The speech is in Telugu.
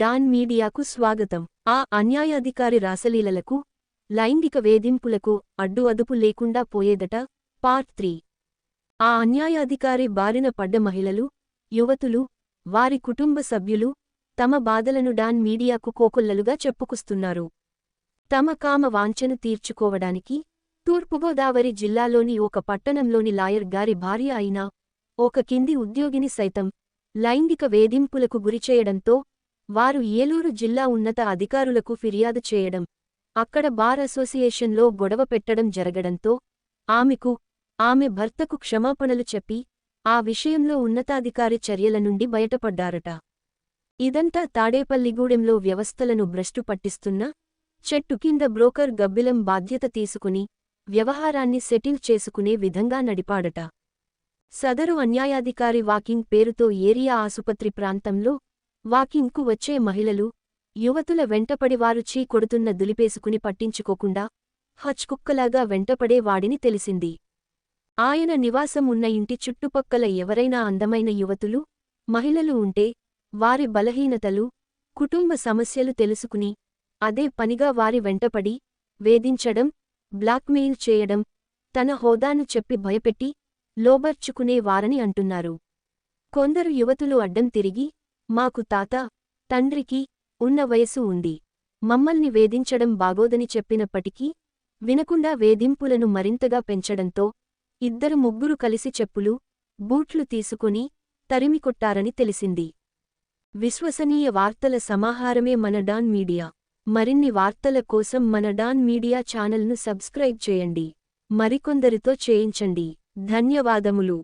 డాన్ మీడియాకు స్వాగతం. ఆ అన్యాయాధికారి రాసలీలలకు, లైంగిక వేధింపులకు అడ్డు అదుపు లేకుండా పోయేదట. పార్ట్ 3. ఆ అన్యాయాధికారి బారిన పడ్డ మహిళలు, యువతులు, వారి కుటుంబ సభ్యులు తమ బాధలను డాన్ మీడియాకు కోకొల్లలుగా చెప్పుకుస్తున్నారు. తమ కామ వాంఛను తీర్చుకోవడానికి తూర్పుగోదావరి జిల్లాలోని ఒక పట్టణంలోని లాయర్ గారి భార్య అయిన ఒక కింది ఉద్యోగిని సైతం లైంగిక వేధింపులకు గురిచేయడంతో వారు ఏలూరు జిల్లా ఉన్నత అధికారులకు ఫిర్యాదు చేయడం, అక్కడ బార్ అసోసియేషన్లో గొడవ పెట్టడం జరగడంతో ఆమెకు, ఆమె భర్తకు క్షమాపణలు చెప్పి ఆ విషయంలో ఉన్నతాధికారి చర్యల నుండి బయటపడ్డారట. ఇదంతా తాడేపల్లిగూడెంలో వ్యవస్థలను భ్రష్టు పట్టిస్తున్న చెట్టు కింద బ్రోకర్ గబ్బిలం బాధ్యత తీసుకుని వ్యవహారాన్ని సెటిల్ చేసుకునే విధంగా నడిపాడట. సదరు అన్యాయాధికారి వాకింగ్ పేరుతో ఏరియా ఆసుపత్రి ప్రాంతంలో వాకింగ్కు వచ్చే మహిళలు, యువతుల వెంటపడి వారు చీ కొడుతున్న దులిపేసుకుని పట్టించుకోకుండా హచ్కుక్కలాగా వెంటపడే వాడిని తెలిసింది. ఆయన నివాసం ఉన్న ఇంటి చుట్టుపక్కల ఎవరైనా అందమైన యువతులు, మహిళలు ఉంటే వారి బలహీనతలు, కుటుంబ సమస్యలు తెలుసుకుని అదే పనిగా వారి వెంటపడి వేధించడం, బ్లాక్మెయిల్ చేయడం, తన హోదాను చెప్పి భయపెట్టి లోబర్చుకునే వారని అంటున్నారు. కొందరు యువతులు అడ్డం తిరిగి, మాకు తాత, తండ్రికి ఉన్న వయసు ఉంది, మమ్మల్ని వేధించడం బాగోదని చెప్పినప్పటికీ వినకుండా వేధింపులను మరింతగా పెంచడంతో ఇద్దరు ముగ్గురు కలిసి చెప్పులు, బూట్లు తీసుకుని తరిమికొట్టారని తెలిసింది. విశ్వసనీయ వార్తల సమాహారమే మన డాన్ మీడియా. మరిన్ని వార్తల కోసం మన డాన్ మీడియా ఛానల్ను సబ్స్క్రైబ్ చేయండి. మరికొందరితో చేయించండి. ధన్యవాదములు.